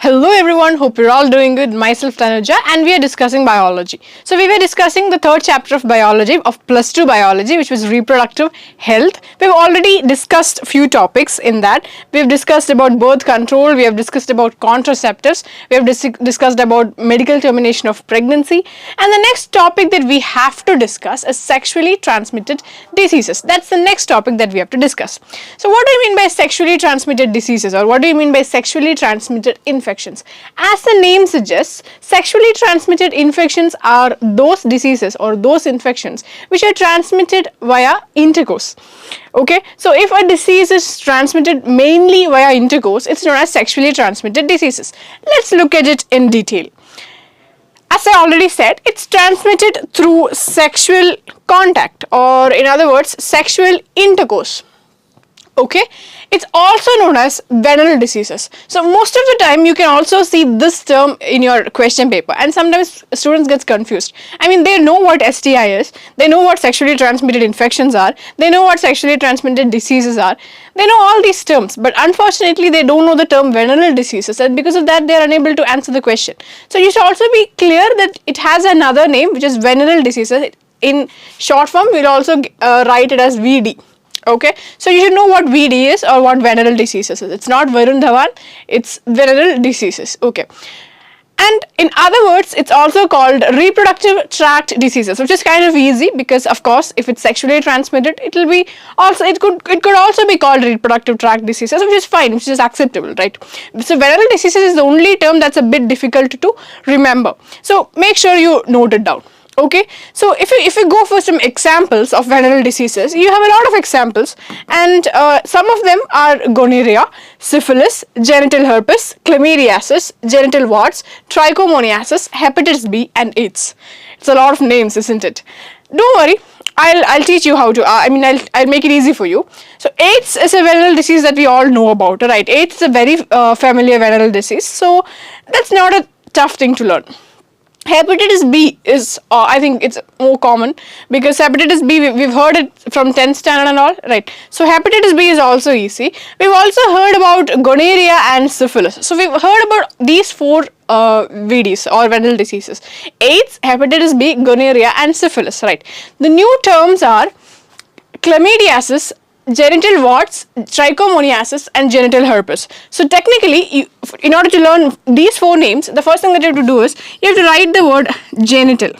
Hello everyone, hope you're all doing good. Myself Tanuja and we are discussing biology. So we were discussing the third chapter of biology of plus 2 biology, which was reproductive health. We've already discussed a few topics in that. We've discussed about birth control, we have discussed about contraceptives, we have discussed about medical termination of pregnancy, and the next topic that we have to discuss is sexually transmitted diseases. That's the next topic that we have to discuss. So what do you mean by sexually transmitted diseases, or what do you mean by sexually transmitted infections? As the name suggests, sexually transmitted infections are those diseases or those infections which are transmitted via intercourse. Okay, so if a disease is transmitted mainly via intercourse, it's known as sexually transmitted diseases. Let's look at it in detail. As I already said, it's transmitted through sexual contact, or in other words, sexual intercourse. Okay, it's also known as venereal diseases. So most of the time you can also see this term in your question paper, and sometimes students get confused. I mean, they know what STI is, they know what sexually transmitted infections are, they know what sexually transmitted diseases are, they know all these terms, but unfortunately they don't know the term venereal diseases, and because of that they are unable to answer the question. So you should also be clear that it has another name, which is venereal diseases. In short form, we'll also write it as VD. Okay, so you should know what VD is or what venereal diseases is. It's not Varun Dhawan, it's venereal diseases. Okay, and in other words, it's also called reproductive tract diseases, which is kind of easy because, of course, if it's sexually transmitted, it will be also it could also be called reproductive tract diseases, which is fine, which is acceptable, right? So venereal diseases is the only term that's a bit difficult to remember. So make sure you note it down. Okay, so if you go for some examples of venereal diseases, you have a lot of examples, and some of them are gonorrhea, syphilis, genital herpes, chlamydiasis, genital warts, trichomoniasis, hepatitis B, and AIDS. It's a lot of names, isn't it? Don't worry, I'll teach you how to. I'll make it easy for you. So AIDS is a venereal disease that we all know about, right? AIDS is a very familiar venereal disease, so that's not a tough thing to learn. Hepatitis B is, I think it's more common because hepatitis B, we've heard it from 10th standard and all, right? So hepatitis B is also easy. We've also heard about gonorrhea and syphilis. So we've heard about these four VDs or venereal diseases: AIDS, hepatitis B, gonorrhea, and syphilis, right? The new terms are chlamydiasis, genital warts, trichomoniasis, and genital herpes. So technically, in order to learn these four names, the first thing that you have to do is you have to write the word genital.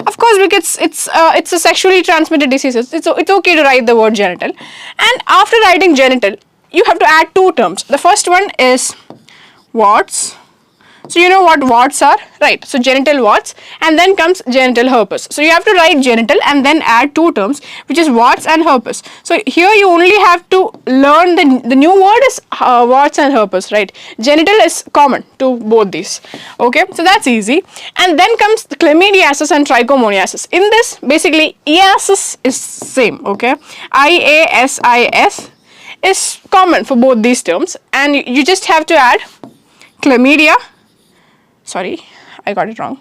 Of course, because it's a sexually transmitted disease, it's okay to write the word genital. And after writing genital, you have to add two terms. The first one is warts. So you know what warts are, right? So genital warts, and then comes genital herpes. So you have to write genital and then add two terms, which is warts and herpes. So here you only have to learn the new word is warts and herpes, right? Genital is common to both these. Okay, so that's easy. And then comes the chlamydiasis and trichomoniasis. In this, basically, IASIS is same. Okay, IASIS is common for both these terms, and you just have to add chlamydia. Sorry, I got it wrong.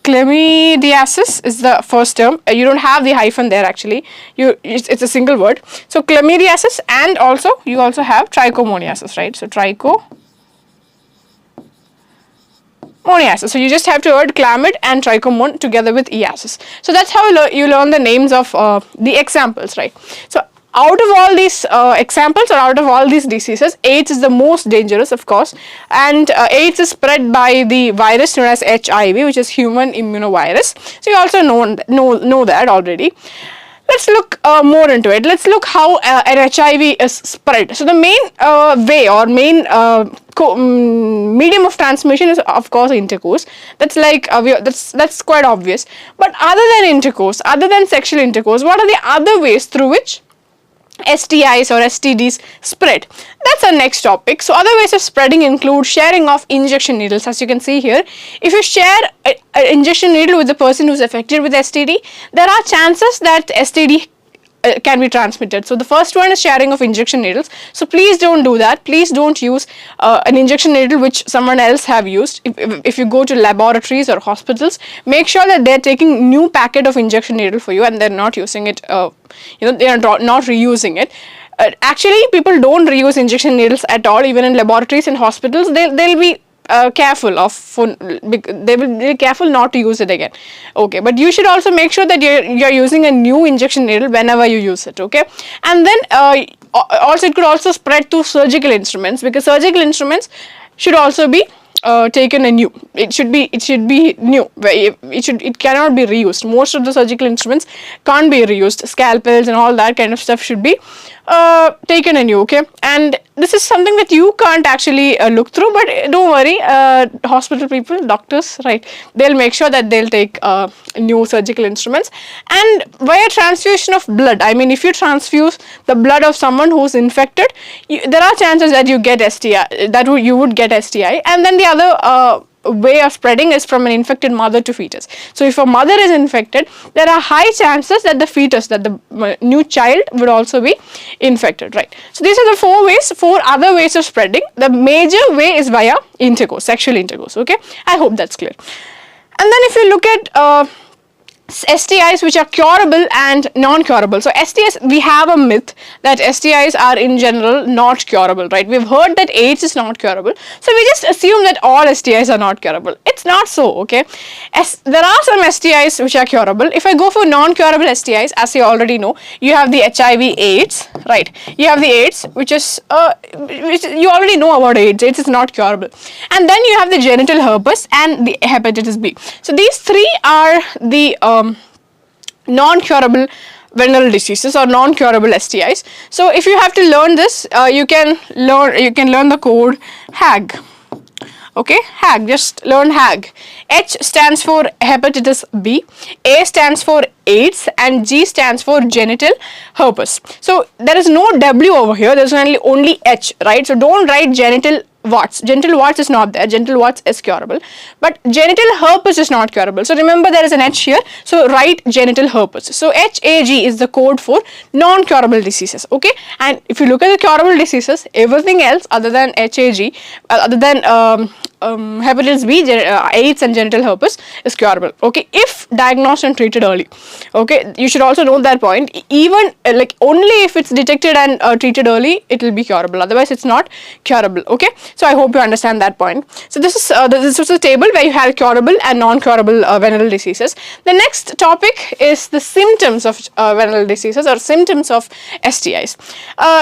Chlamydiasis is the first term. You don't have the hyphen there actually. It's a single word. So chlamydiasis, and also you also have trichomoniasis, right? So trichomoniasis. So you just have to add chlamyd and trichomon together with iasis. So that's how you learn the names of the examples, right? So out of all these examples, or out of all these diseases, AIDS is the most dangerous, of course, and AIDS is spread by the virus known as HIV, which is human immunovirus. So you also know that already. Let's look more into it. Let's look how an HIV is spread. So the main way or main medium of transmission is, of course, intercourse. That's like that's quite obvious. But other than intercourse, other than sexual intercourse, what are the other ways through which STIs or STDs spread? That's our next topic. So other ways of spreading include sharing of injection needles. As you can see here, if you share an injection needle with the person who's affected with STD, there are chances that STD can be transmitted. So the first one is sharing of injection needles. So please don't do that. Please don't use an injection needle which someone else have used. If you go to laboratories or hospitals, make sure that they're taking new packet of injection needle for you and they're not using it, they are not reusing it. Actually, people don't reuse injection needles at all. Even in laboratories and hospitals, they'll be careful they will be careful not to use it again. Okay, but you should also make sure that you're using a new injection needle whenever you use it. Okay, and then also it could also spread to surgical instruments, because surgical instruments should also be taken anew. It should be new. It cannot be reused. Most of the surgical instruments can't be reused. Scalpels and all that kind of stuff should be taken anew. Okay, and this is something that you can't actually look through, but don't worry, hospital people, doctors, right, they'll make sure that they'll take new surgical instruments. And via transfusion of blood, I mean, if you transfuse the blood of someone who's infected, there are chances that you get STI, you would get STI. And then the other way of spreading is from an infected mother to fetus. So if a mother is infected, there are high chances that the fetus, that the new child would also be infected, right? So these are the four other ways of spreading. The major way is via intercourse, sexual intercourse. Okay, I hope that's clear. And then if you look at STIs which are curable and non-curable. So STIs, we have a myth that STIs are in general not curable, right? We've heard that AIDS is not curable, so we just assume that all STIs are not curable. It's not so, okay? There are some STIs which are curable. If I go for non-curable STIs, as you already know, you have the HIV AIDS, right? You have the AIDS, which you already know about AIDS. AIDS is not curable. And then you have the genital herpes and the hepatitis B. So these three are the non-curable venereal diseases or non-curable STIs. So if you have to learn this, you can learn the code HAG. Okay, HAG, just learn HAG. H stands for hepatitis B, A stands for AIDS, and G stands for genital herpes. So there is no W over here, there is only H, right? So don't write genital warts. Genital warts is not there. Genital warts is curable, but genital herpes is not curable. So remember, there is an H here, so write genital herpes. So HAG is the code for non-curable diseases. Okay, and if you look at the curable diseases, everything else other than HAG, other than hepatitis B, AIDS and genital herpes is curable. Okay, if diagnosed and treated early. Okay, you should also note that point. Even like only if it's detected and treated early, it will be curable. Otherwise, it's not curable. Okay, so I hope you understand that point. So this is a table where you have curable and non-curable venereal diseases. The next topic is the symptoms of venereal diseases or symptoms of STIs.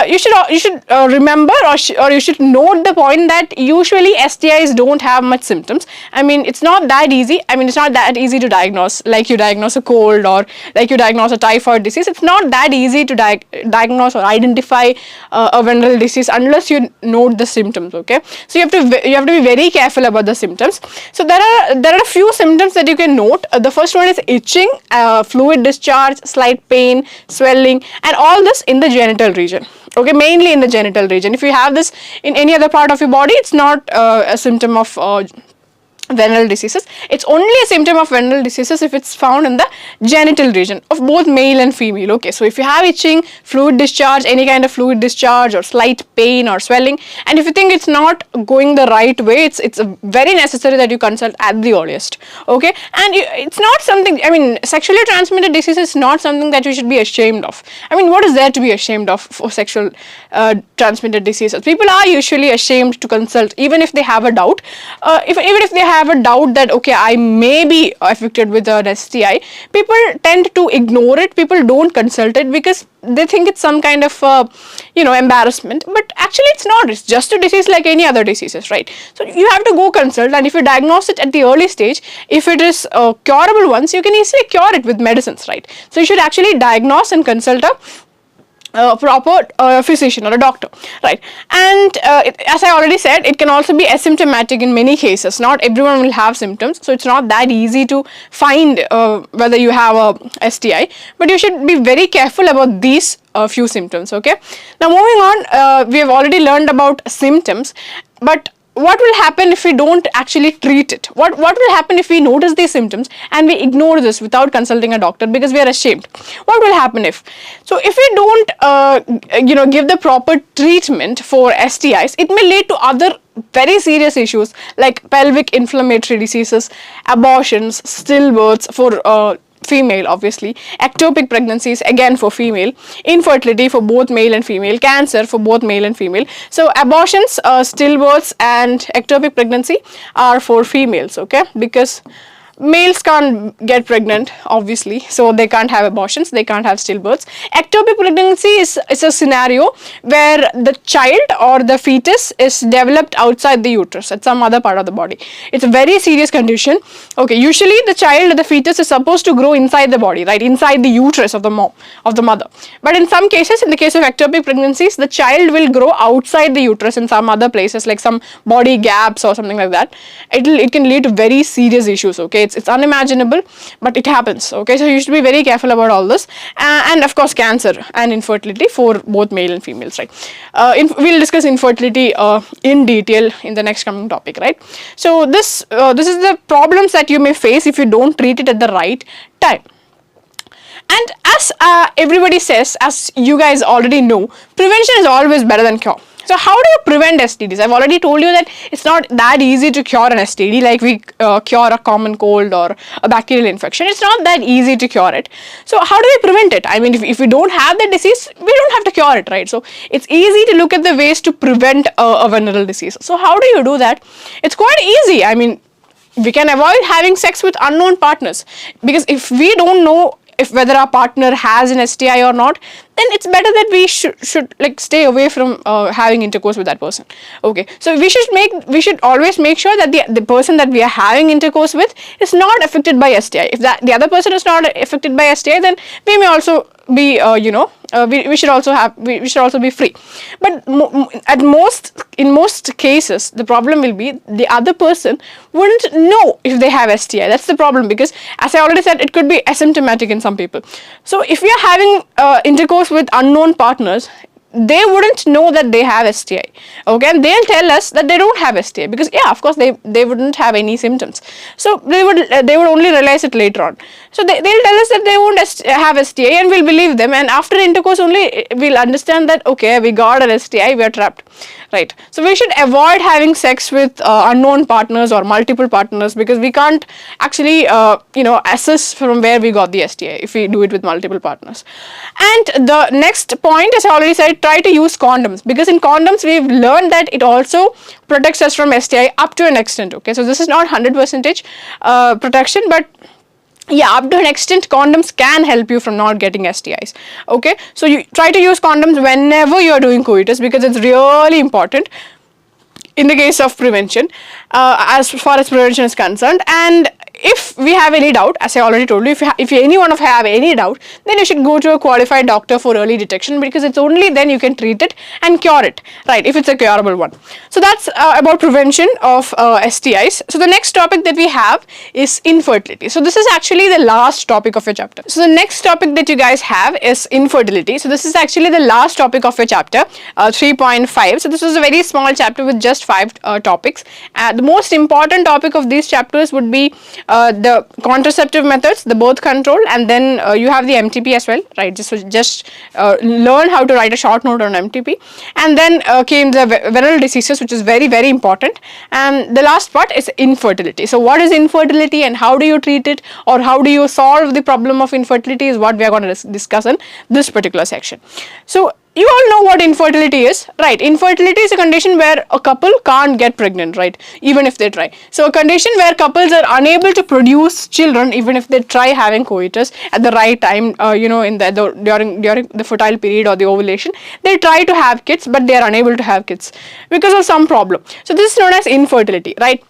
You should remember or you should note the point that usually STIs don't have much symptoms. I mean, it's not that easy. I mean, it's not that easy to diagnose, like you diagnose a cold or like you diagnose a typhoid disease. It's not that easy to diagnose or identify a venereal disease unless you note the symptoms. Okay, so you have to be very careful about the symptoms. So there are a few symptoms that you can note. The first one is itching, fluid discharge, slight pain, swelling, and all this in the genital region. Okay, mainly in the genital region. If you have this in any other part of your body, it's not a symptom of venereal diseases. It's only a symptom of venereal diseases if it's found in the genital region of both male and female. Okay, so if you have itching, fluid discharge, any kind of fluid discharge or slight pain or swelling, and if you think it's not going the right way, it's very necessary that you consult at the earliest. Okay, and it's not something, I mean, sexually transmitted disease is not something that you should be ashamed of. I mean, what is there to be ashamed of for sexual transmitted diseases? People are usually ashamed to consult even if they have a doubt. Even if they have a doubt that okay, I may be affected with an STI, people tend to ignore it. People don't consult it because they think it's some kind of embarrassment, but actually it's not. It's just a disease like any other diseases, right? So you have to go consult, and if you diagnose it at the early stage, if it is curable once, you can easily cure it with medicines, right? So you should actually diagnose and consult a proper physician or a doctor, right? And as I already said, it can also be asymptomatic in many cases. Not everyone will have symptoms, so it's not that easy to find whether you have a STI, but you should be very careful about these few symptoms. Okay, now moving on, we have already learned about symptoms, but what will happen if we don't actually treat it? What will happen if we notice these symptoms and we ignore this without consulting a doctor because we are ashamed? What will happen if? So if we don't give the proper treatment for STIs, it may lead to other very serious issues like pelvic inflammatory diseases, abortions, stillbirths for female, obviously, ectopic pregnancies again for female, infertility for both male and female, cancer for both male and female. So abortions, stillbirths and ectopic pregnancy are for females, okay, because males can't get pregnant, obviously, so they can't have abortions, they can't have stillbirths. Ectopic pregnancy is a scenario where the child or the fetus is developed outside the uterus at some other part of the body. It's a very serious condition. Okay, usually the child or the fetus is supposed to grow inside the body, right, inside the uterus of the mother. But in some cases, in the case of ectopic pregnancies, the child will grow outside the uterus in some other places, like some body gaps or something like that. It can lead to very serious issues, okay. It's unimaginable, but it happens, okay. So you should be very careful about all this, and of course cancer and infertility for both male and females, right. We'll discuss infertility in detail in the next coming topic, right. So this is the problems that you may face if you don't treat it at the right time. And as everybody says, as you guys already know, prevention is always better than cure. So how do you prevent STDs? I've already told you that it's not that easy to cure an STD like we cure a common cold or a bacterial infection. It's not that easy to cure it. So how do we prevent it? I mean, if we don't have the disease, we don't have to cure it, right? So it's easy to look at the ways to prevent a venereal disease. So how do you do that? It's quite easy. I mean, we can avoid having sex with unknown partners, because if we don't know if whether our partner has an STI or not, then it's better that we should like stay away from having intercourse with that person. Okay, so we should always make sure that the person that we are having intercourse with is not affected by STI. If the other person is not affected by STI, then we may also be we should also be free. But in most cases, the problem will be the other person wouldn't know if they have STI. That's the problem, because as I already said, it could be asymptomatic in some people. So if we are having intercourse with unknown partners, they wouldn't know that they have STI, okay, and they'll tell us that they don't have STI, because yeah, of course they wouldn't have any symptoms, so they would only realize it later on. So they'll tell us that they won't have STI, and we'll believe them, and after intercourse only we'll understand that okay, we got an STI, we are trapped, right. So we should avoid having sex with unknown partners or multiple partners, because we can't actually assess from where we got the STI if we do it with multiple partners. And the next point, as I already said, try to use condoms, because in condoms we've learned that it also protects us from STI up to an extent, okay. So this is not 100% protection, but yeah, up to an extent condoms can help you from not getting STIs, okay. So you try to use condoms whenever you're doing coitus, because it's really important in the case of prevention, as far as prevention is concerned. And if we have any doubt, as I already told you, if any one of you have any doubt, then you should go to a qualified doctor for early detection, because it's only then you can treat it and cure it, right, if it's a curable one. So that's about prevention of STIs. So the next topic that we have is infertility. So this is actually the last topic of your chapter. So the next topic that you guys have is infertility. So this is actually the last topic of your chapter, 3.5. So this was a very small chapter with just 5 topics. The most important topic of these chapters would be the contraceptive methods, the birth control, and then you have the MTP as well, right. Just learn how to write a short note on MTP, and then came the venereal diseases, which is very, very important. And the last part is infertility. So what is infertility and how do you treat it, or how do you solve the problem of infertility, is what we are going to discuss in this particular section. So you all know what infertility is, right? Infertility is a condition where a couple can't get pregnant, right, even if they try. So a condition where couples are unable to produce children even if they try having coitus at the right time, in during the fertile period or the ovulation. They try to have kids, but they are unable to have kids because of some problem. So this is known as infertility, right?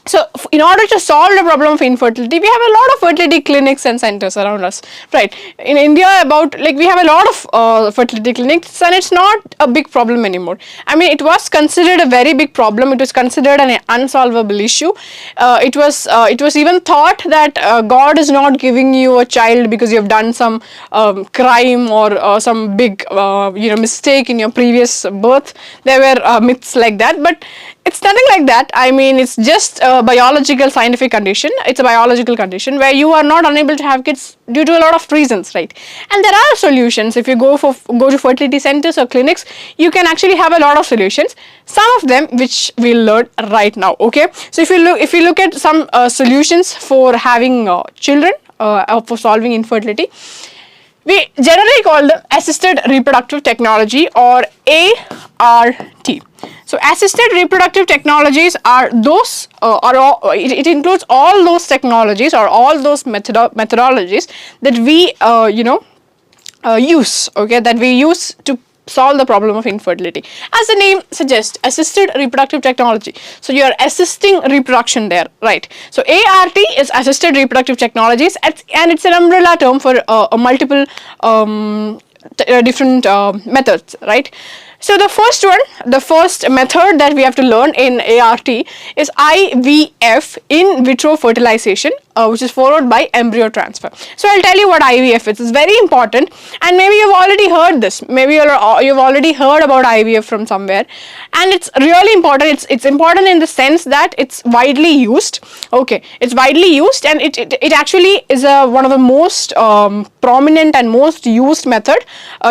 So in order to solve the problem of infertility, we have a lot of fertility clinics and centers around us, right? In India, we have a lot of fertility clinics, and it's not a big problem anymore. I mean, it was considered a very big problem. It was considered an unsolvable issue. It was even thought that God is not giving you a child because you have done some crime or some big mistake in your previous birth. There were myths like that, but it's nothing like that. I mean, it's just a biological scientific condition. It's a biological condition where you are not unable to have kids due to a lot of reasons, right? And there are solutions. If you go to fertility centers or clinics, you can actually have a lot of solutions. Some of them which we'll learn right now, okay? So if you look at some solutions for having children for solving infertility. We generally call them assisted reproductive technology or ART. So assisted reproductive technologies are those, it includes all those technologies or all those methodologies that we, use, okay, that we use to solve the problem of infertility. As the name suggests, assisted reproductive technology. So you are assisting reproduction there, right? So ART is assisted reproductive technologies, and it's an umbrella term for multiple different methods, right? So the first method that we have to learn in ART is IVF, in vitro fertilization, which is followed by embryo transfer. So I'll tell you what IVF is. It's very important, and maybe you've already heard this. Maybe you've already heard about IVF from somewhere, and it's really important. It's important in the sense that it's widely used. Okay, it's widely used, and it actually is one of the most prominent and most used method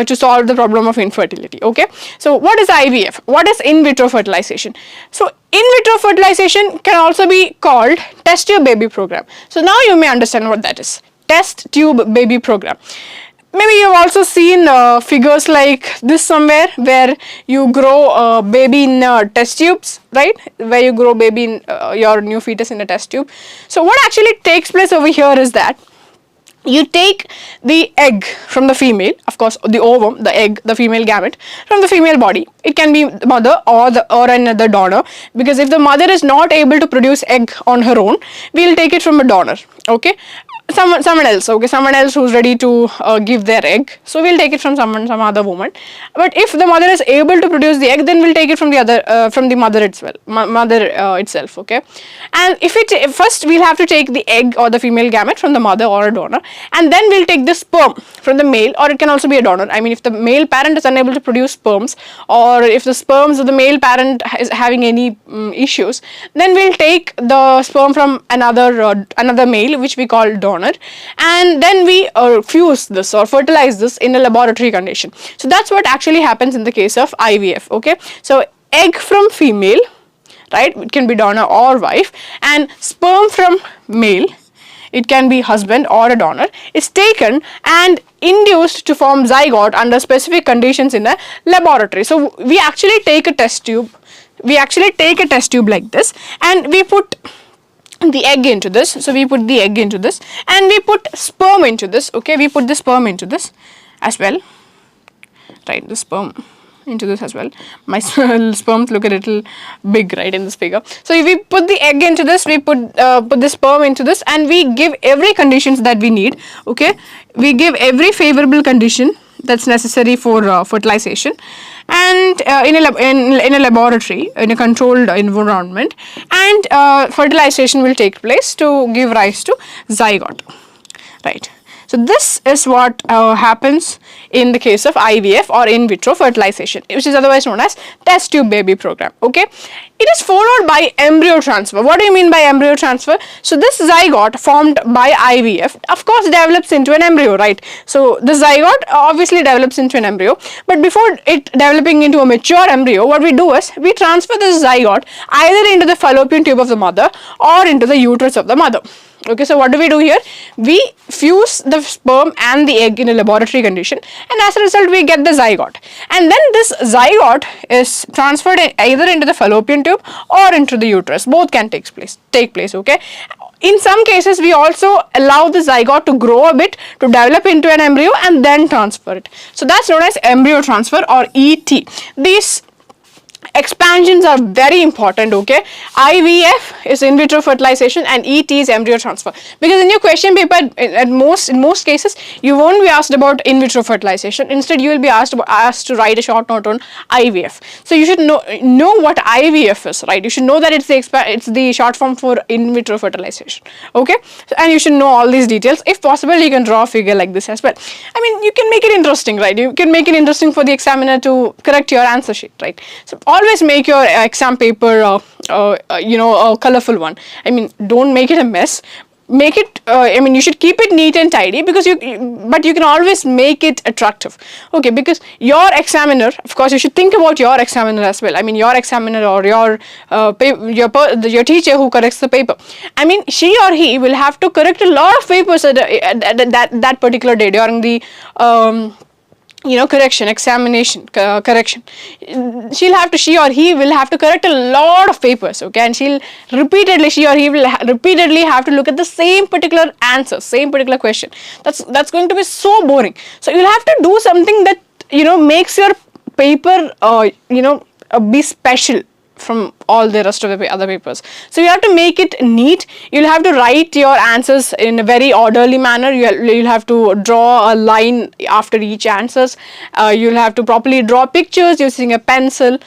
to solve the problem of infertility. Okay, so what is IVF? What is in vitro fertilization? So in vitro fertilization can also be called test tube baby program. So now you may understand what that is. Test tube baby program. Maybe you've also seen figures like this somewhere, where you grow a baby in test tubes, right? Where you grow baby in your new fetus in a test tube. So what actually takes place over here is that you take the egg from the female, of course the ovum, the egg, the female gamete from the female body. It can be the mother or another donor, because if the mother is not able to produce egg on her own, we will take it from a donor, okay? Someone else, okay, someone else who's ready to give their egg. So we'll take it from some other woman. But if the mother is able to produce the egg, then we'll take it from the other, from the mother itself, okay. And if first we'll have to take the egg or the female gamete from the mother or a donor, and then we'll take the sperm from the male, or it can also be a donor. I mean, if the male parent is unable to produce sperms, or if the sperms of the male parent is having any issues, then we'll take the sperm from another male, which we call donor. And then we fuse this or fertilize this in a laboratory condition. So that's what actually happens in the case of IVF, okay. So egg from female, right, it can be donor or wife, and sperm from male, it can be husband or a donor, is taken and induced to form zygote under specific conditions in a laboratory. So we actually take a test tube like this, and we put the egg into this. So we put the egg into this, and we put sperm into this, okay. We put the sperm into this as well, right, the sperm into this as well. My sperms look a little big, right, in this figure. So if we put the egg into this, we put the sperm into this, and we give every conditions that we need, okay. We give every favorable condition that's necessary for fertilization, and in a laboratory, in a controlled environment, and fertilization will take place to give rise to zygote, right. So this is what happens in the case of IVF or in vitro fertilization, which is otherwise known as test tube baby program, okay. It is followed by embryo transfer. What do you mean by embryo transfer? So this zygote formed by IVF, of course, develops into an embryo, right? So the zygote obviously develops into an embryo, but before it developing into a mature embryo, what we do is we transfer this zygote either into the fallopian tube of the mother or into the uterus of the mother. Okay, so what do we do here? We fuse the sperm and the egg in a laboratory condition, and as a result we get the zygote, and then this zygote is transferred either into the fallopian tube or into the uterus. Both can take place, okay. In some cases we also allow the zygote to grow a bit, to develop into an embryo, and then transfer it. So that's known as embryo transfer or ET. These expansions are very important, okay. IVF is in vitro fertilization and ET is embryo transfer, because in your question paper in most cases you won't be asked about in vitro fertilization. Instead you will be asked to write a short note on IVF. So you should know what IVF is, right? You should know that it's the short form for in vitro fertilization, okay. And you should know all these details. If possible, you can draw a figure like this as well. I mean, you can make it interesting, right? You can make it interesting for the examiner to correct your answer sheet, right? So always make your exam paper a colorful one. I mean, don't make it a mess. make it you should keep it neat and tidy, because but you can always make it attractive. Okay, because your examiner, of course you should think about your examiner as well. I mean, your examiner or your teacher who corrects the paper, I mean, she or he will have to correct a lot of papers at that particular day during the correction. She or he will have to correct a lot of papers, okay, and she or he will repeatedly have to look at the same particular answer, same particular question. That's going to be so boring. So you'll have to do something that makes your paper be special from all the rest of the other papers. So you have to make it neat. You'll have to write your answers in a very orderly manner. You'll have to draw a line after each answers. You'll have to properly draw pictures using a pencil,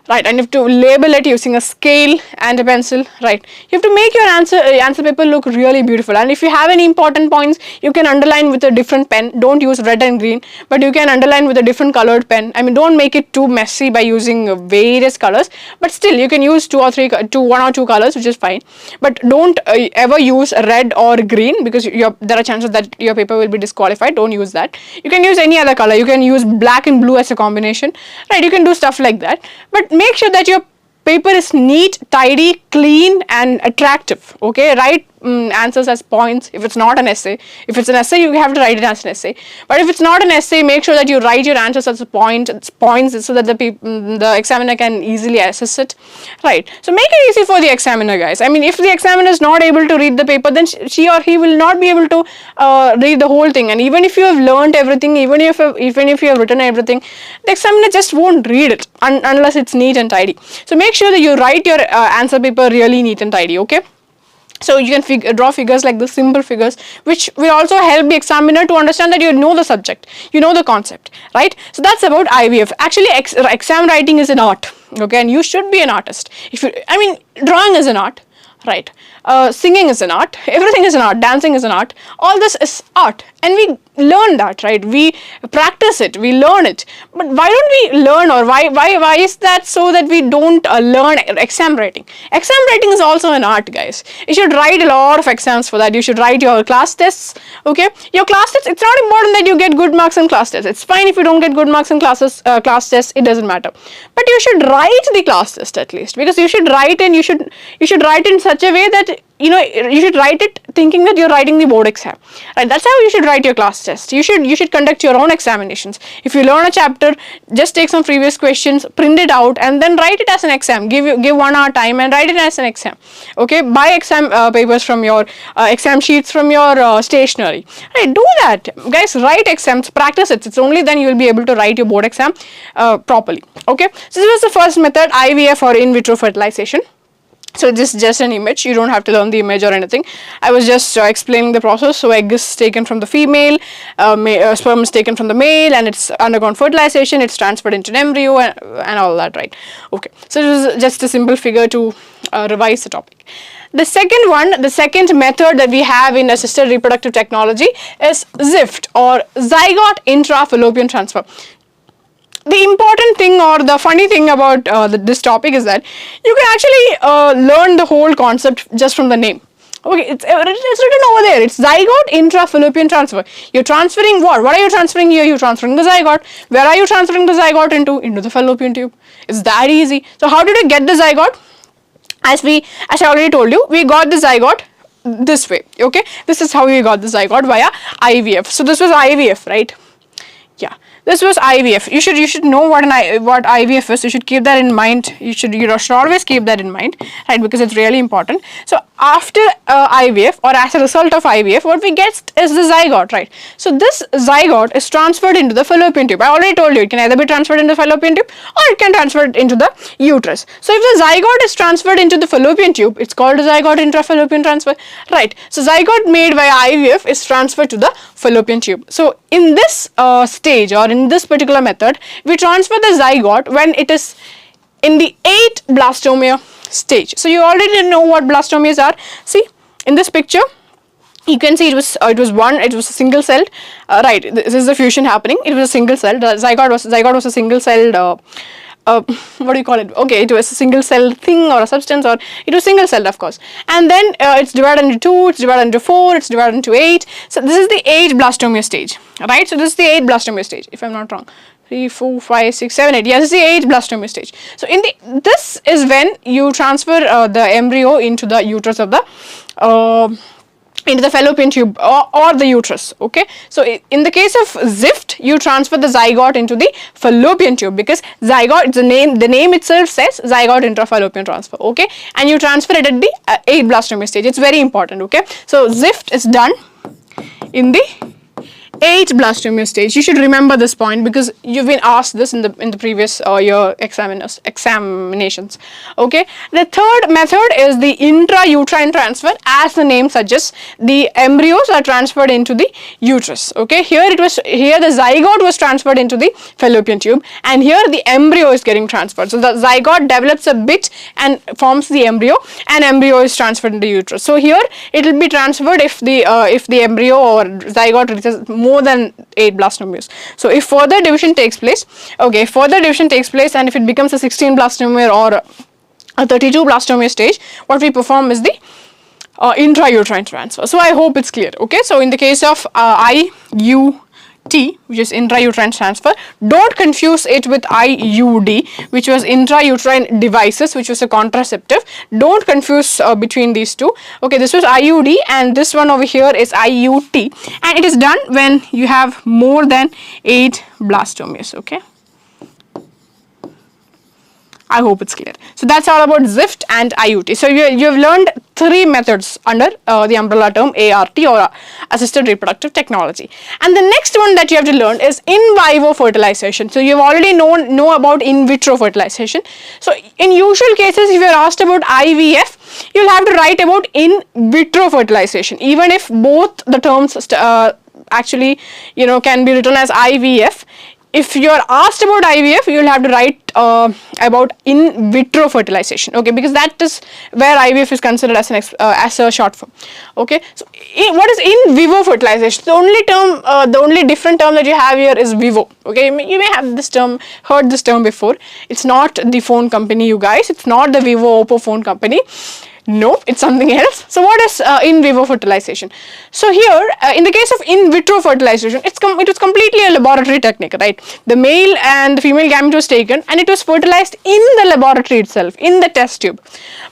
right, and you have to label it using a scale and a pencil, right. You have to make your answer paper look really beautiful, and if you have any important points, you can underline with a different pen. Don't use red and green, but you can underline with a different colored pen. I mean, don't make it too messy by using various colors, but still you can use one or two colors, which is fine, but don't ever use red or green, because there are chances that your paper will be disqualified. Don't use that. You can use any other color. You can use black and blue as a combination, right. You can do stuff like that, but make sure that your paper is neat, tidy, clean and attractive. Okay, write answers as points if it's not an essay. If it's an essay, you have to write it as an essay, but if it's not an essay, make sure that you write your answers as points so that the examiner can easily assess it, right. So make it easy for the examiner, guys. I mean, if the examiner is not able to read the paper, then she or he will not be able to read the whole thing, and even if you have learned everything, even if you have written everything, the examiner just won't read it unless it's neat and tidy. So make sure that you write your answer paper really neat and tidy, okay. So you can draw figures like this, simple figures, which will also help the examiner to understand that you know the subject, you know the concept, right. So that's about IVF. Actually, exam writing is an art, okay, and you should be an artist. Drawing is an art, right. Singing is an art, everything is an art, dancing is an art, all this is art, and we learn that, right. We practice it, we learn it, but why don't we learn, or why is that so that we don't learn exam writing? Exam writing is also an art, guys. You should write a lot of exams for that. You should write your class tests, okay. Your class tests, it's not important that you get good marks in class tests. It's fine if you don't get good marks in class tests, it doesn't matter, but you should write the class test at least, because you should write in such a way that you should write it thinking that you're writing the board exam, right. That's how you should write your class test. You should conduct your own examinations. If you learn a chapter, just take some previous questions, print it out, and then write it as an exam. Give 1 hour time and write it as an exam, okay. Buy exam papers from your exam sheets from your stationery, right. Do that, guys. Write exams, practice it. It's only then you will be able to write your board exam properly, okay. So this was the first method, IVF, or in vitro fertilization. So this is just an image. You don't have to learn the image or anything. I was just explaining the process. So egg is taken from the female, sperm is taken from the male, and it's undergone fertilization. It's transferred into an embryo and all that, right? Okay. So this is just a simple figure to revise the topic. The second method that we have in assisted reproductive technology is ZIFT, or zygote intrafallopian transfer. The important thing, or the funny thing about this topic, is that you can actually learn the whole concept just from the name. Okay, it's written over there. It's zygote intrafallopian transfer. You're transferring what? What are you transferring here? You're transferring the zygote. Where are you transferring the zygote into? Into the fallopian tube. It's that easy. So how did you get the zygote? As I already told you, we got the zygote this way. Okay, this is how we got the zygote, via IVF. So this was IVF, right? Yeah. This was IVF. You should know what IVF is. You should keep that in mind. You should always keep that in mind, right? Because it's really important. So after IVF, or as a result of IVF, what we get is the zygote, right? So this zygote is transferred into the fallopian tube. I already told you it can either be transferred into the fallopian tube, or it can transfer it into the uterus. So if the zygote is transferred into the fallopian tube, it's called a zygote intrafallopian transfer, right? So zygote made via IVF is transferred to the fallopian tube. So in this stage, or in this particular method, we transfer the zygote when it is in the 8 blastomere stage. So you already know what blastomeres are. See, in this picture, you can see it was a single celled, right. This is the fusion happening. It was a single cell. The zygote was a single celled what do you call it? Okay, it was a single cell thing or a substance, or it was single celled, of course. And then it's divided into 2, it's divided into 4, it's divided into 8. So this is the 8 blastomere stage, right? So this is the 8 blastomere stage, if I'm not wrong. 3, 4, 5, 6, 7, 8. Yes, this is the 8 blastomere stage. So this is when you transfer the embryo into the uterus of the into the fallopian tube or the uterus. Okay, so in the case of ZIFT, you transfer the zygote into the fallopian tube, because zygote, the name itself says zygote intrafallopian transfer. Okay, and you transfer it at the 8 blastomere stage. It's very important. Okay, so ZIFT is done in the 8 blastomere stage. You should remember this point because you've been asked this in the previous year examinations. Okay, the third method is the intrauterine transfer. As the name suggests, the embryos are transferred into the uterus. Okay, here the zygote was transferred into the fallopian tube, and here the embryo is getting transferred. So the zygote develops a bit and forms the embryo, and embryo is transferred into the uterus. So here it will be transferred if the embryo or zygote reaches more than 8 blastomeres. So if further division takes place, and if it becomes a 16 blastomere or a 32 blastomere stage, what we perform is the intrauterine transfer. So I hope it's clear. Okay, so in the case of IUT, which is intrauterine transfer, don't confuse it with IUD, which was intrauterine devices, which was a contraceptive. Don't confuse between these two. Okay, this was IUD, and this one over here is IUT, and it is done when you have more than 8 blastomeres. Okay, I hope it's clear. So that's all about ZIFT and IUT. So you have learned 3 methods under the umbrella term ART, or assisted reproductive technology. And the next one that you have to learn is in vivo fertilization. So you have already know about in vitro fertilization. So in usual cases, if you are asked about IVF, you'll have to write about in vitro fertilization, even if both the terms actually can be written as IVF. If you are asked about IVF, you will have to write about in vitro fertilization. Okay, because that is where IVF is considered as a short form. Okay, so what is in vivo fertilization? The only different term that you have here is vivo. Okay, you may have heard this term before. It's not the phone company, you guys. It's not the Vivo Oppo phone company. Nope, it's something else. So what is in vivo fertilization? So here, in the case of in vitro fertilization, it was completely a laboratory technique, right? The male and the female gamete was taken, and it was fertilized in the laboratory itself, in the test tube.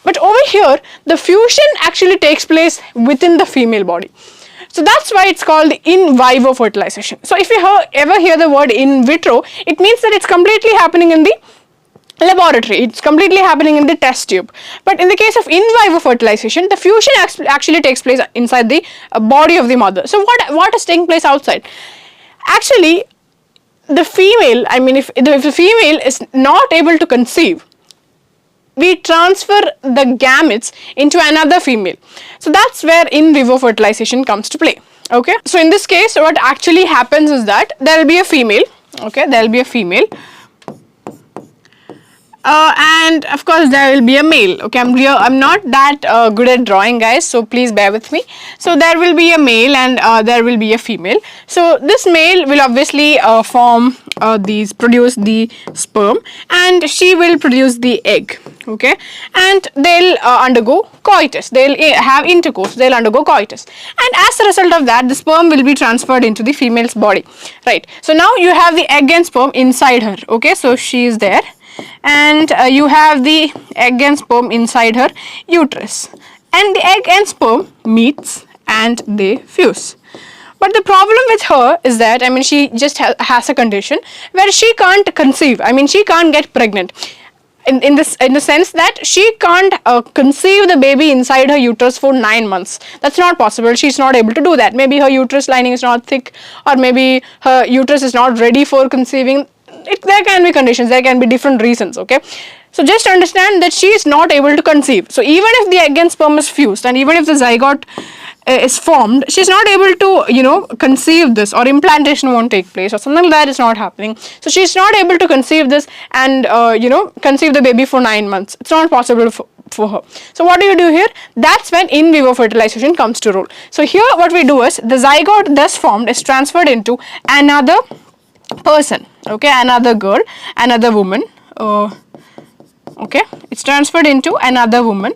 But over here, the fusion actually takes place within the female body. So that's why it's called in vivo fertilization. So if you ever hear the word in vitro, it means that it's completely happening in the laboratory, it's completely happening in the test tube. But in the case of in vivo fertilization, the fusion actually takes place inside the body of the mother. So what is taking place outside? Actually, the female, if the female is not able to conceive, we transfer the gametes into another female. So that's where in vivo fertilization comes to play. Okay, so in this case, what actually happens is that there will be a female. Okay, there will be a female. And of course there will be a male. Okay, I'm not that good at drawing, guys, so please bear with me. So there will be a male and there will be a female. So this male will obviously produce the sperm, and she will produce the egg. Okay, and they'll undergo coitus. They'll have intercourse. They'll undergo coitus, and as a result of that, the sperm will be transferred into the female's body. Right. So now you have the egg and sperm inside her. Okay, so she is there, and you have the egg and sperm inside her uterus, and the egg and sperm meets and they fuse. But the problem with her is that she just has a condition where she can't conceive. She can't get pregnant. In the sense that she can't conceive the baby inside her uterus for 9 months. That's not possible. She's not able to do that. Maybe her uterus lining is not thick, or maybe her uterus is not ready for conceiving. There can be conditions, there can be different reasons. Okay, so just understand that she is not able to conceive. So even if the egg and sperm is fused, and even if the zygote is formed, she's not able to conceive this, or implantation won't take place, or something like that is not happening. So she's not able to conceive this and conceive the baby for 9 months. It's not possible for her. So what do you do here? That's when in vivo fertilization comes to role. So here what we do is, the zygote thus formed is transferred into another person. Okay, another girl, another woman. okay, it's transferred into another woman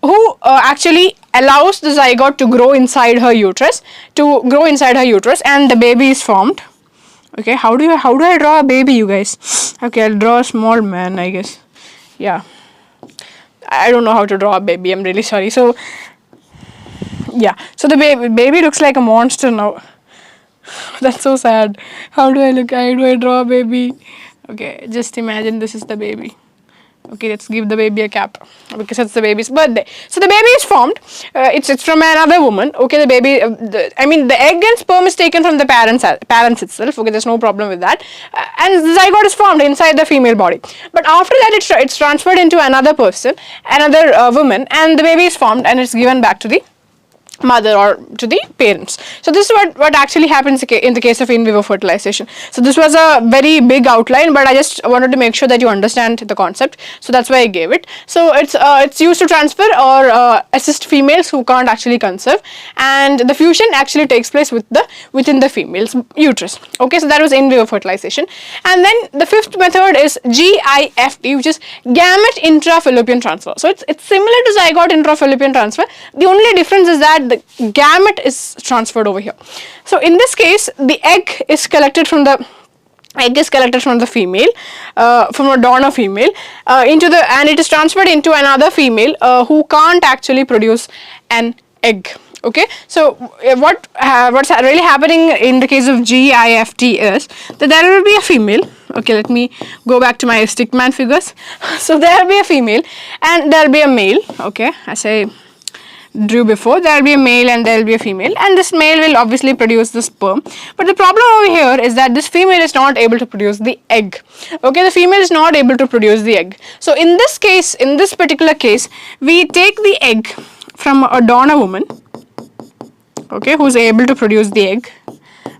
who actually allows the zygote to grow inside her uterus, and the baby is formed. Okay, how do I draw a baby, you guys? Okay, I'll draw a small man, I guess. Yeah, I don't know how to draw a baby, I'm really sorry. So yeah, so the baby looks like a monster now. That's so sad. How do I draw a baby? Okay, just imagine this is the baby. Okay, let's give the baby a cap because it's the baby's birthday. So the baby is formed. It's from another woman. Okay, the baby. The egg and sperm is taken from the parents itself. Okay, there's no problem with that. And the zygote is formed inside the female body. But after that, it's transferred into another person, another woman, and the baby is formed and it's given back to the mother or to the parents. So this is what actually happens in the case of in vivo fertilization. So this was a very big outline, but I just wanted to make sure that you understand the concept. So that's why I gave it. So it's used to transfer or assist females who can't actually conceive, and the fusion actually takes place within the female's uterus. Okay, so that was in vivo fertilization. And then the fifth method is GIFT, which is gamete intrafallopian transfer. So it's similar to zygote intrafallopian transfer. The only difference is that the gamete is transferred over here. So in this case, the egg is collected from the female, from a donor female, and it is transferred into another female who can't actually produce an egg. Okay, so what's really happening in the case of GIFT is that there will be a female. Okay, let me go back to my stickman figures. So there will be a female and there will be a male. Okay, as I drew before, there will be a male and there will be a female, and this male will obviously produce the sperm. But the problem over here is that this female is not able to produce the egg. Okay, the female is not able to produce the egg. So in this case, in this particular case, we take the egg from a donor woman, okay, who is able to produce the egg.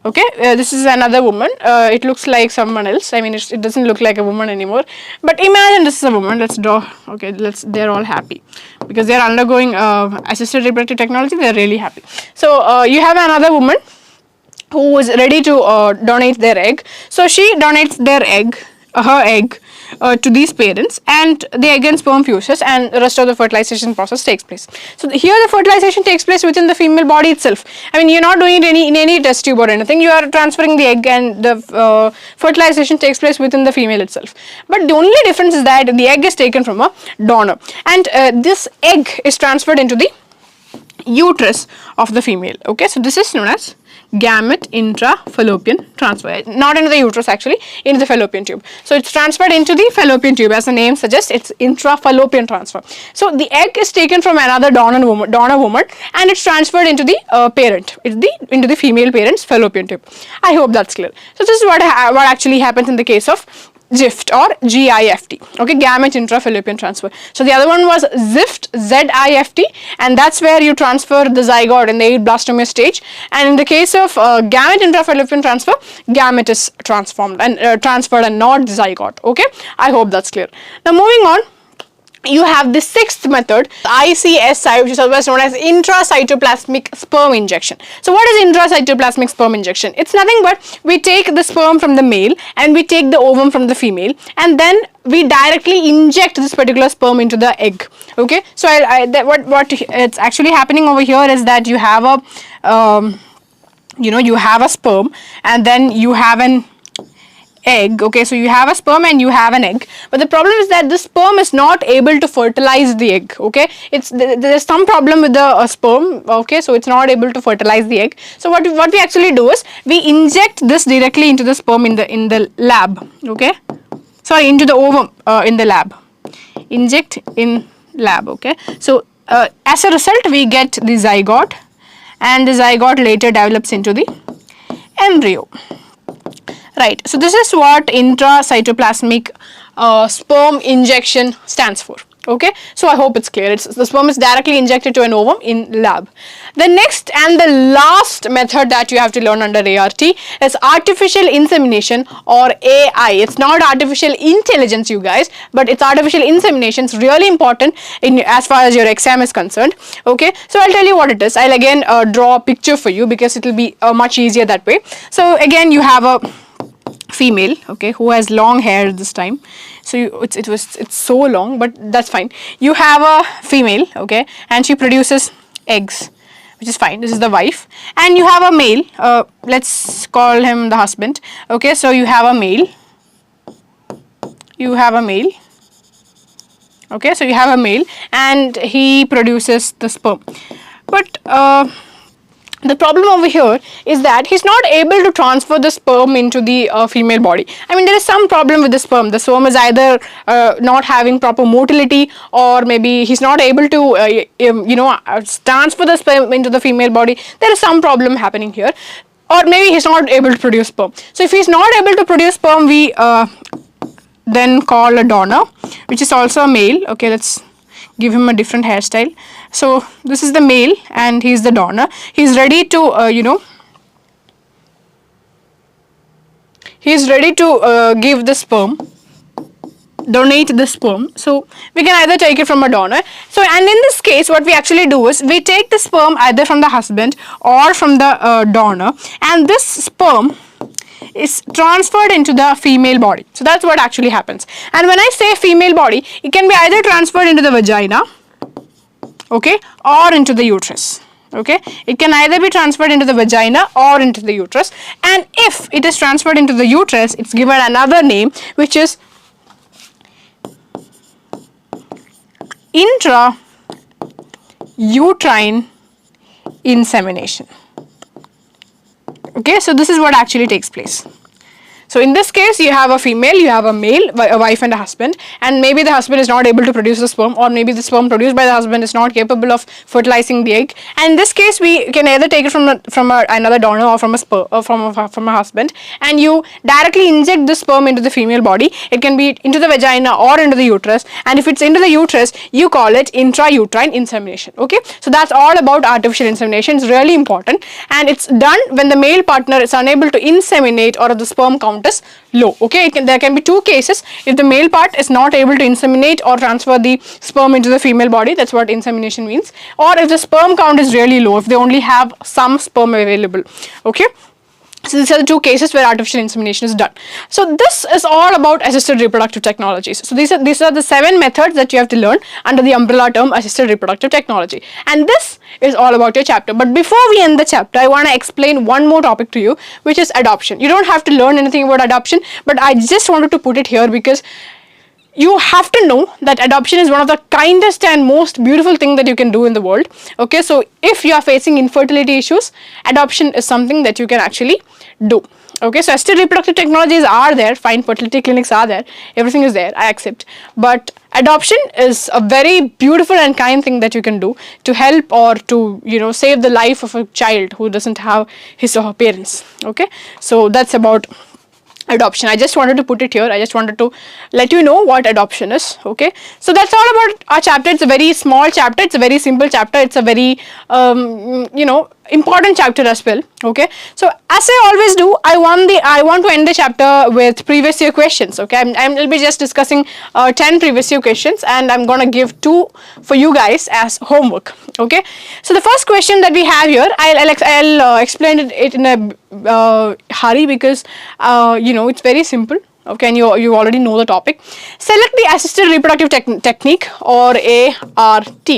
Okay, this is another woman. It looks like someone else. I mean, it doesn't look like a woman anymore. But imagine this is a woman. Let's draw. Okay, they're all happy because they're undergoing assisted reproductive technology. They're really happy. So you have another woman who is ready to donate their egg. So she donates her egg to these parents, and the egg and sperm fuses, and the rest of the fertilization process takes place. So here the fertilization takes place within the female body itself. I mean, you're not doing it in any test tube or anything. You are transferring the egg, and the fertilization takes place within the female itself. But the only difference is that the egg is taken from a donor, and this egg is transferred into the uterus of the female. Okay, so this is known as gamete intrafallopian transfer. Not into the uterus, actually, into the fallopian tube. So it's transferred into the fallopian tube, as the name suggests. It's intrafallopian transfer. So the egg is taken from another donor woman, and it's transferred into the parent. Into the female parent's fallopian tube. I hope that's clear. So this is what actually happens in the case of GIFT or GIFT. Okay, gamete intrafallopian transfer. So the other one was ZIFT, ZIFT, and that's where you transfer the zygote in the 8-blastomere stage. And in the case of gamete intrafallopian transfer, gamete is transformed and transferred and not zygote. Okay, I hope that's clear. Now moving on, you have the sixth method, ICSI, which is otherwise known as intracytoplasmic sperm injection. So what is intracytoplasmic sperm injection? It's nothing but we take the sperm from the male and we take the ovum from the female, and then we directly inject this particular sperm into the egg. Okay, so what it's actually happening over here is that you have a you have a sperm and then you have an egg. Okay, so you have a sperm and you have an egg, but the problem is that the sperm is not able to fertilize the egg. Okay, there's some problem with the sperm. Okay, so it's not able to fertilize the egg. So what we actually do is we inject this directly into the sperm in the lab. Okay, sorry, into the ovum in the lab. Inject in lab. Okay, so as a result we get the zygote, and the zygote later develops into the embryo. Right, so this is what intracytoplasmic sperm injection stands for. Okay, so I hope it's clear. The sperm is directly injected to an ovum in lab. The next and the last method that you have to learn under ART is artificial insemination, or AI. It's not artificial intelligence, you guys, but it's artificial insemination. It's really important as far as your exam is concerned. Okay, so I'll tell you what it is. I'll again draw a picture for you because it will be much easier that way. So again, you have a female, okay, who has long hair this time. So it's so long, but that's fine. You have a female, okay, and she produces eggs, which is fine. This is the wife. And you have a male, let's call him the husband, okay. So you have a male, okay, so you have a male and he produces the sperm. But the problem over here is that he's not able to transfer the sperm into the female body. I mean, there is some problem with the sperm. The sperm is either not having proper motility, or maybe he's not able to transfer the sperm into the female body. There is some problem happening here, or maybe he's not able to produce sperm. So if he's not able to produce sperm, we then call a donor, which is also a male. Okay, let's give him a different hairstyle. So this is the male and he's the donor. He's ready to he's ready to give the sperm, donate the sperm. So we can either take it from a donor. So, and in this case what we actually do is we take the sperm either from the husband or from the donor, and this sperm is transferred into the female body. So that's what actually happens. And when I say female body, it can be either transferred into the vagina, okay, or into the uterus. Okay, it can either be transferred into the vagina or into the uterus. And if it is transferred into the uterus, it's given another name, which is intrauterine insemination. Okay, so this is what actually takes place. So in this case, you have a female, you have a male, a wife and a husband, and maybe the husband is not able to produce the sperm, or maybe the sperm produced by the husband is not capable of fertilizing the egg. And in this case, we can either take it from another donor or from a sperm, or from a husband, and you directly inject the sperm into the female body. It can be into the vagina or into the uterus, and if it's into the uterus, you call it intrauterine insemination. Okay, so that's all about artificial insemination. It's really important, and it's done when the male partner is unable to inseminate or if the sperm count is low. Okay, there can be two cases. If the male part is not able to inseminate or transfer the sperm into the female body, that's what insemination means. Or if the sperm count is really low, if they only have some sperm available. Okay, so these are the two cases where artificial insemination is done. So this is all about assisted reproductive technologies. So these are the 7 methods that you have to learn under the umbrella term assisted reproductive technology. And this is all about your chapter. But before we end the chapter, I want to explain one more topic to you, which is adoption. You don't have to learn anything about adoption, but I just wanted to put it here because you have to know that adoption is one of the kindest and most beautiful thing that you can do in the world. Okay, so if you are facing infertility issues, adoption is something that you can actually do. Okay, so assisted reproductive technologies are there, fine, fertility clinics are there, everything is there, I accept. But adoption is a very beautiful and kind thing that you can do to help or to, save the life of a child who doesn't have his or her parents. Okay, so that's about adoption. I just wanted to put it here. I just wanted to let you know what adoption is. Okay, so that's all about our chapter. It's a very small chapter, it's a very simple chapter, it's a very important chapter as well. Okay, so as I always do, I want to end the chapter with previous year questions. Okay, I will be just discussing 10 previous year questions, and I'm gonna give 2 for you guys as homework. Okay, so the first question that we have here, I'll explain it in a hurry because it's very simple. Okay, and you already know the topic. Select the assisted reproductive technique, or ART,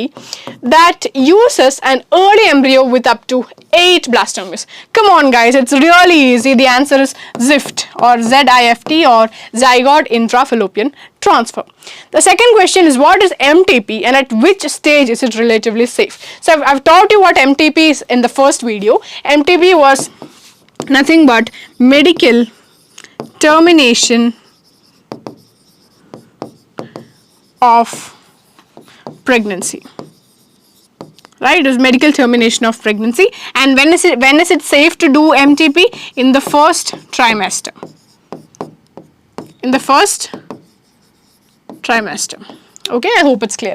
that uses an early embryo with up to 8 blastomeres. Come on guys, it's really easy. The answer is ZIFT, or ZIFT, or zygote intrafallopian transfer. The second question is, what is MTP and at which stage is it relatively safe? So I've taught you what MTP is in the first video. MTP was nothing but medical termination of pregnancy, right? It is medical termination of pregnancy. And when is it safe to do MTP? In the first trimester. Okay, I hope it's clear.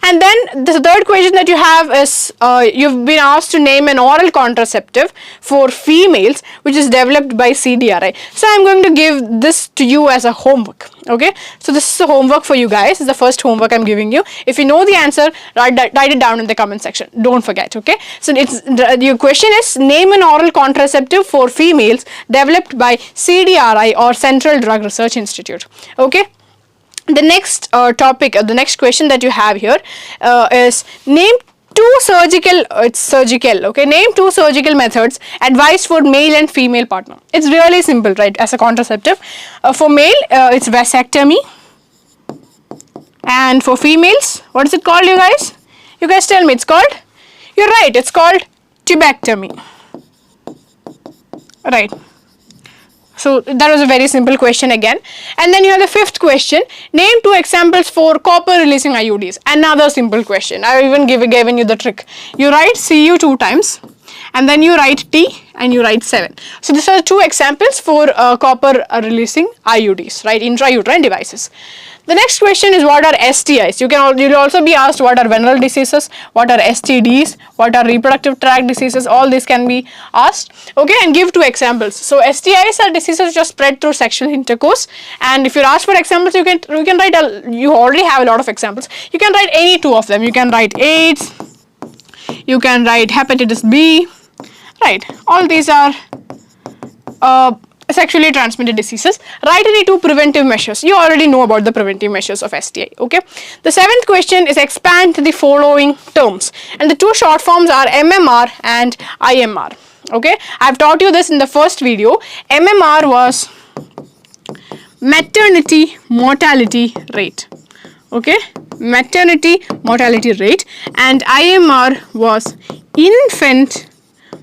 And then the third question that you have is you've been asked to name an oral contraceptive for females which is developed by CDRI. So I'm going to give this to you as a homework. Okay, so this is a homework for you guys. This is the first homework I'm giving you. If you know the answer, write it down in the comment section. Don't forget. Okay, so your question is name an oral contraceptive for females developed by CDRI or Central Drug Research Institute. Okay. The next topic, the next question that you have here is name two surgical, it's surgical, okay, name two surgical methods advised for male and female partner. It's really simple, right, as a contraceptive. For male, it's vasectomy, and for females, what is it called, you guys? You guys tell me, it's called? You're right, it's called tubectomy, right. So that was a very simple question again. And then you have the fifth question. Name two examples for copper releasing IUDs. Another simple question. I even given you the trick. You write Cu 2 times and then you write T and you write 7. So these are two examples for copper releasing IUDs, right, intrauterine devices. The next question is what are STIs? You'll also be asked what are venereal diseases, what are STDs, what are reproductive tract diseases. All this can be asked. Okay, and give two examples. So STIs are diseases which are spread through sexual intercourse. And if you're asked for examples, you can write. You already have a lot of examples. You can write any two of them. You can write AIDS. You can write hepatitis B. Right. All these are sexually transmitted diseases. Write any two preventive measures. You already know about the preventive measures of STI. Okay. The seventh question is expand the following terms, and the two short forms are MMR and IMR. Okay. I've taught you this in the first video. MMR was maternity mortality rate. Okay. Maternity mortality rate, and IMR was infant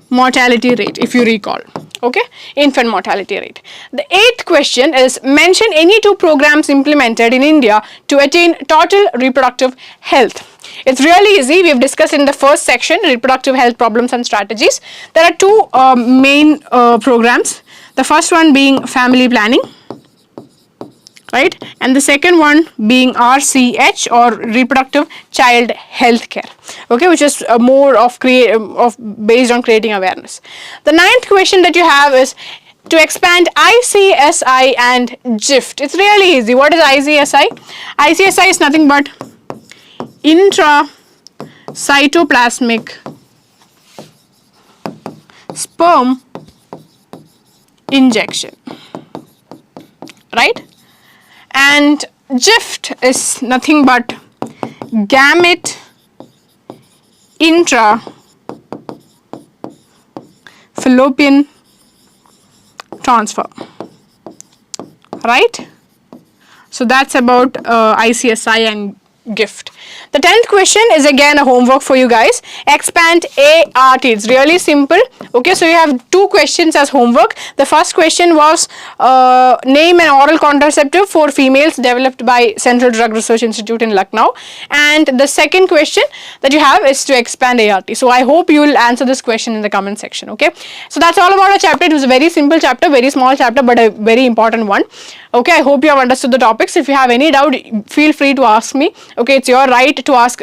mortality rate, if you recall. Okay, infant mortality rate. The eighth question is mention any two programs implemented in India to attain total reproductive health. It's really easy. We have discussed in the first section reproductive health problems and strategies. There are two main programs. The first one being family planning, right, and the second one being RCH or reproductive child health care, okay, which is more of based on creating awareness. The ninth question that you have is to expand ICSI and GIFT. It's really easy. What is ICSI? ICSI is nothing but intracytoplasmic sperm injection, right? And GIFT is nothing but gamete intra-fallopian transfer, right? So that's about ICSI and GIFT. The 10th question is again a homework for you guys. Expand ART. It's really simple. Okay, so you have two questions as homework. The first question was name an oral contraceptive for females developed by Central Drug Research Institute in Lucknow. And the second question that you have is to expand ART. So I hope you will answer this question in the comment section. Okay, so that's all about our chapter. It was a very simple chapter, very small chapter, but a very important one. Okay, I hope you have understood the topics. If you have any doubt, feel free to ask me. Okay, it's your right to ask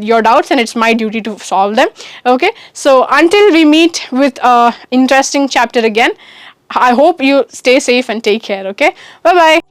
your doubts and it's my duty to solve them. Okay, so until we meet with a interesting chapter again, I hope you stay safe and take care. Okay, bye bye.